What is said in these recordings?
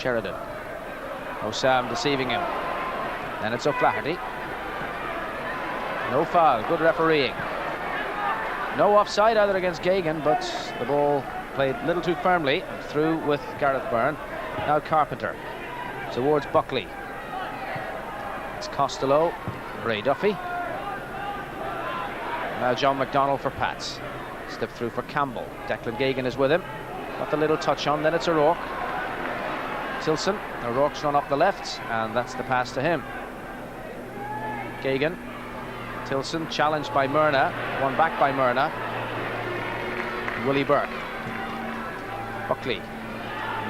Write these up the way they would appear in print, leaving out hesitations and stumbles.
Sheridan. Osam deceiving him. Then it's O'Flaherty. No foul, good refereeing. No offside either against Gagan, but the ball played a little too firmly and through with Gareth Byrne. Now Carpenter towards Buckley. It's Costello, Ray Duffy. Now John McDonnell for Pats. Step through for Campbell. Declan Gagan is with him. Got the little touch on, then it's O'Rourke. Tilson, O'Rourke's run up the left, and that's the pass to him. Gagan, Tilson challenged by Myrna, won back by Myrna. Willie Burke. Buckley.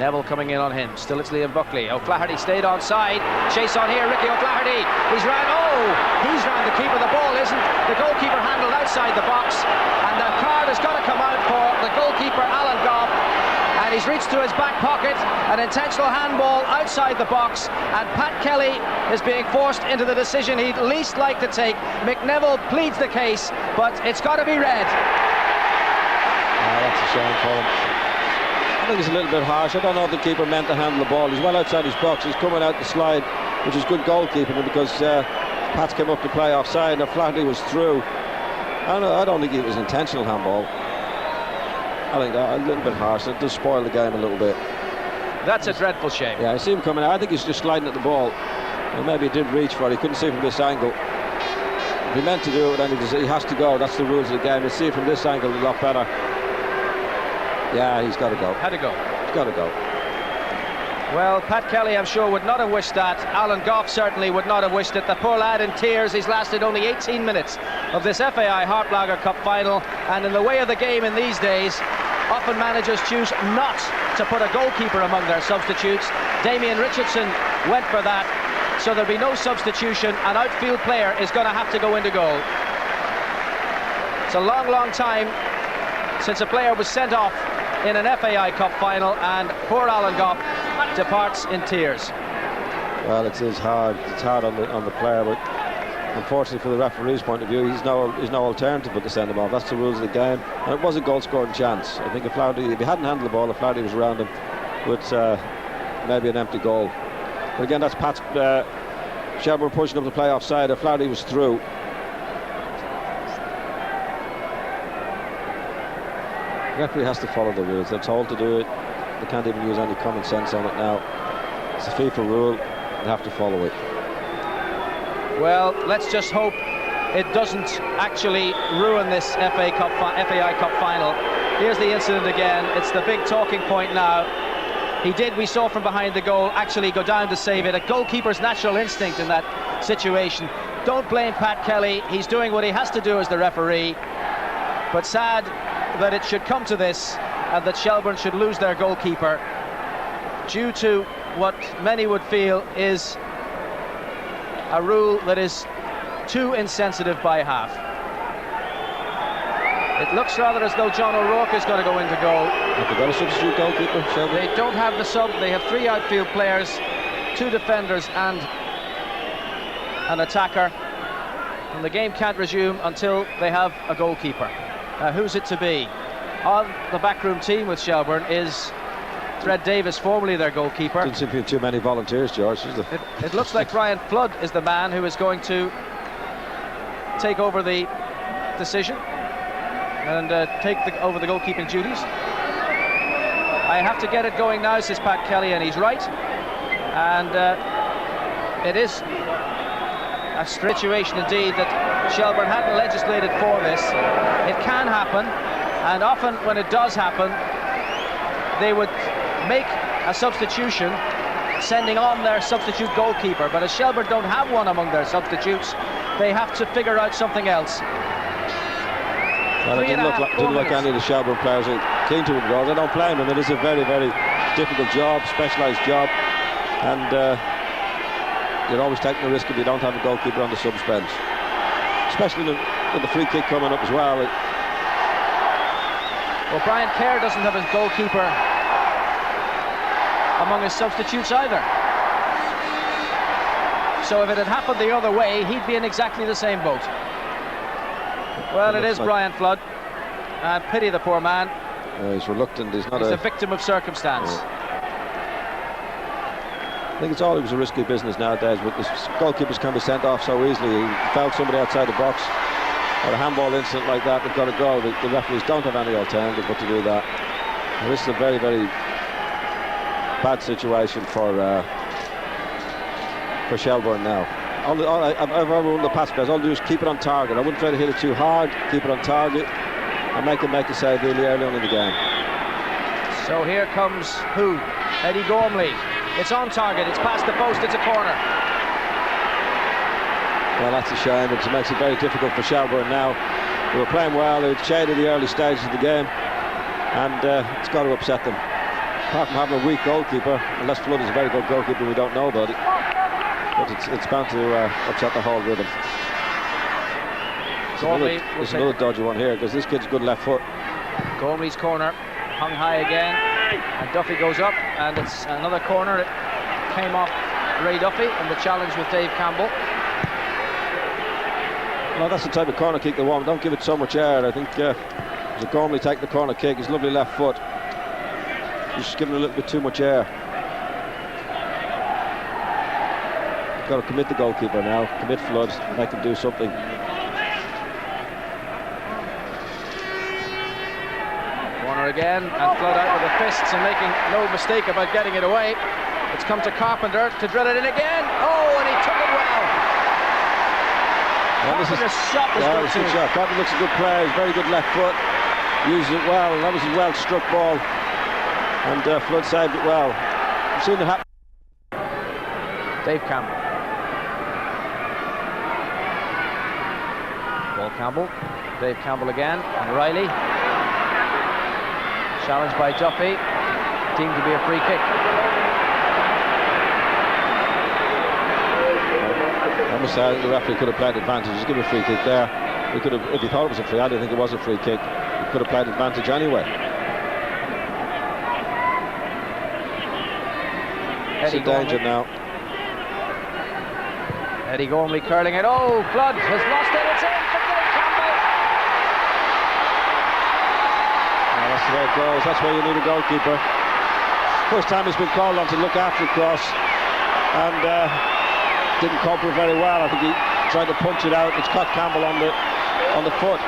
Neville coming in on him. Still it's Liam Buckley. O'Flaherty stayed onside. Chase on here, Ricky O'Flaherty. He's round the keeper. The ball isn't. The goalkeeper handled outside the box, and the card has got to come out for the goalkeeper, Alan Goff. And he's reached to his back pocket. An intentional handball outside the box, and Pat Kelly is being forced into the decision he'd least like to take. McNeville pleads the case, but it's got to be red. That's a shame for him. I think it's a little bit harsh. I don't know if the keeper meant to handle the ball. He's well outside his box. He's coming out the slide, which is good goalkeeping, because Pats came up to play offside and Flaherty was through. I don't think it was intentional handball. I think that a little bit harsh. It does spoil the game a little bit. That's a dreadful shame. Yeah, I see him coming out. I think he's just sliding at the ball. Well, maybe he didn't reach for it. He couldn't see from this angle. If he meant to do it, then he has to go. That's the rules of the game. You see it from this angle a lot better. Yeah, he's got to go. Had to go. He's got to go. Well, Pat Kelly, I'm sure, would not have wished that. Alan Goff certainly would not have wished it. The poor lad in tears. He's lasted only 18 minutes of this FAI Hartlager Cup final. And in the way of the game in these days, often managers choose not to put a goalkeeper among their substitutes. Damien Richardson went for that. So there'll be no substitution. An outfield player is going to have to go into goal. It's a long, long time since a player was sent off in an FAI Cup final, and poor Alan Goff departs in tears. Well, it is hard. It's hard on the player, but unfortunately for the referee's point of view, he's no alternative but to send him off. That's the rules of the game, and it was a goal-scoring chance. I think if he hadn't handled the ball, if Flaherty was around him, with maybe an empty goal. But again, that's Pat's Shelbourne pushing up the play offside. If Flaherty was through. The referee has to follow the rules. They're told to do it. They can't even use any common sense on it now. It's a FIFA rule. They have to follow it. Well, let's just hope it doesn't actually ruin this FAI Cup final. Here's the incident again. It's the big talking point now. We saw from behind the goal, actually go down to save it. A goalkeeper's natural instinct in that situation. Don't blame Pat Kelly. He's doing what he has to do as the referee. But sad that it should come to this, and that Shelbourne should lose their goalkeeper due to what many would feel is a rule that is too insensitive by half. It looks rather as though John O'Rourke is going to go into goal. Have they got a substitute goalkeeper, Shelbourne? They don't have the sub. They have 3 outfield players, 2 defenders and an attacker, and the game can't resume until they have a goalkeeper. Who's it to be? On the backroom team with Shelbourne is Fred Davis, formerly their goalkeeper. Didn't seem to be too many volunteers, George, is there? It looks like Brian Flood is the man who is going to take over the decision and take over the goalkeeping duties. I have to get it going now, says Pat Kelly, and he's right. And it is a situation indeed that Shelbourne hadn't legislated for this. It can happen, and often when it does happen, they would make a substitution, sending on their substitute goalkeeper. But as Shelbourne don't have one among their substitutes, they have to figure out something else. Well, it didn't look like any of the Shelbourne players are keen to withdraw. I don't blame them. It is a very, very difficult job, specialised job, and you're always taking the risk if you don't have a goalkeeper on the subs bench, especially with the free kick coming up as well. Well, Brian Kerr doesn't have his goalkeeper among his substitutes either. So if it had happened the other way, he'd be in exactly the same boat. Well, it is like Brian Flood, and pity the poor man. He's reluctant. He's a victim of circumstance. think it was a risky business nowadays, but the goalkeepers can be sent off so easily. He fouled somebody outside the box, or a handball incident like that, they've got to go. The referees don't have any alternative but to do that. And this is a very, very bad situation for Shelbourne now. I've overruled the pass plays. All I do is keep it on target. I wouldn't try to hit it too hard. Keep it on target and make a save really early on in the game. So here comes who? Eddie Gormley. It's on target. It's past the post. It's a corner. Well, that's a shame. It makes it very difficult for Shelbourne now. They were playing well. They were shaded the early stages of the game, and it's got to upset them. Apart from having a weak goalkeeper, unless Flood is a very good goalkeeper, we don't know about it. But it's bound to upset the whole rhythm. There's another dodgy one here, because this kid's good left foot. Gormley's corner, hung high again, and Duffy goes up, and it's another corner. It came off Ray Duffy, and the challenge with Dave Campbell. Well, that's the type of corner kick they want. Don't give it so much air. I think Gormley take the corner kick. His lovely left foot. Just giving it a little bit too much air. Got to commit the goalkeeper now, commit Flood, make him do something. Corner again, and Flood out with the fists and making no mistake about getting it away. It's come to Carpenter to drill it in again. Oh, and he took it well. Carpenter's shot was good too. Shot. Carpenter looks a good player, he's very good left foot, uses it well, and that was a well struck ball. And Flood saved it well. I've seen it happen. Dave Campbell. Campbell, Dave Campbell again, and Riley. Challenged by Duffy, deemed to be a free kick. I must say, the referee could have played advantage. Just give a free kick there. He could have, if he thought it was a free, I didn't think it was a free kick. He could have played advantage anyway. It's in danger now. Eddie Gormley curling it. Oh, Flood has lost it. It's in for Dave Campbell. That's the way it goes. That's where you need a goalkeeper. First time he's been called on to look after the cross, and didn't cope with it very well. I think he tried to punch it out. It's caught Campbell on the foot.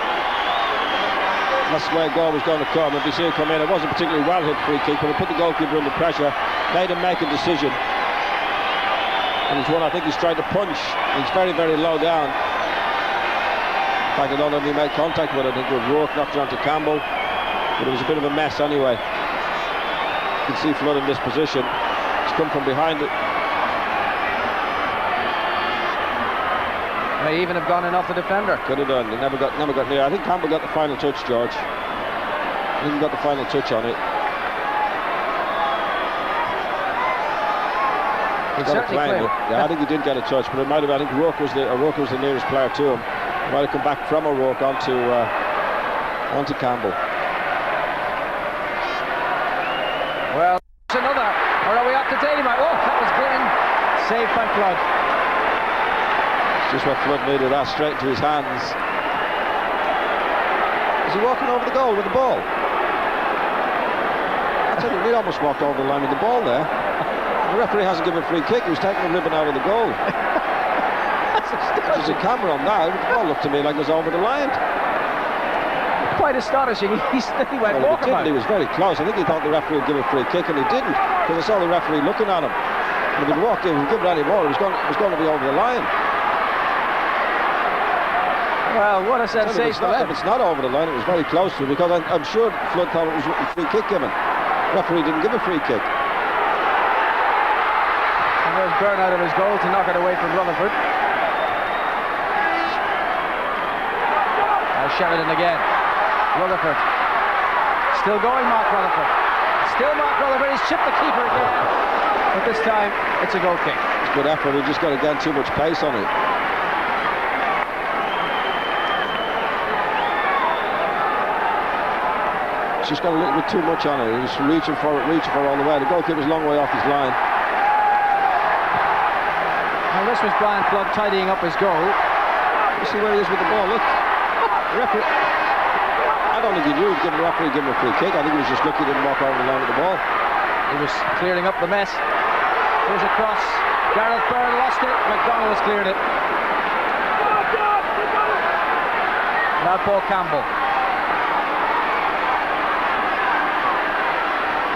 That's the way a goal was going to come. If you see it come in, it wasn't a particularly well hit free kick, but it put the goalkeeper under pressure, made him make a decision. And it's one I think he's trying to punch. He's very, very low down. In fact, I don't know if he made contact with it. I think Rourke knocked it onto Campbell, but it was a bit of a mess anyway. You can see Flood in this position. He's come from behind it. May even have gone in off the defender. Could have done. He never got near. I think Campbell got the final touch, George. I think he got the final touch on it. Yeah, I think he did get a touch, but it might have. I think Rourke was the nearest player to him. He might have come back from O'Rourke onto Campbell. Well, it's another. Or are we up to date? Oh, that was Glenn. Saved by Flood. It's just what Flood needed. That straight into his hands. Is he walking over the goal with the ball? I tell you, he almost walked over the line with the ball there. The referee hasn't given a free kick. He was taking a ribbon out of the goal. There's a camera on now. The ball looked to me like it was over the line. Quite astonishing. He went walking about. He was very close. I think he thought the referee would give a free kick, and he didn't, because I saw the referee looking at him. And if he'd walked in and given it any more, it was going to be over the line. Well, what a sensational effort. If it's not over the line, it was very close to him, because I'm sure Flood thought it was a free kick given. The referee didn't give a free kick. And there's Byrne out of his goal to knock it away from Rutherford. Now Sheridan again. Rutherford. Still going, Mark Rutherford. Still Mark Rutherford. He's chipped the keeper again. But this time, it's a goal kick. It's good effort. He just got again too much pace on it. She's got a little bit too much on it. He's reaching for it all the way. The goalkeeper's a long way off his line. Now this was Brian Flood tidying up his goal. You see where he is with the ball, look. The referee, I don't think he knew he'd give the referee give him a free kick. I think he was just lucky he didn't walk over the line with the ball. He was clearing up the mess. Here's a cross. Gareth Byrne lost it. McDonald has cleared it. Now Paul Campbell.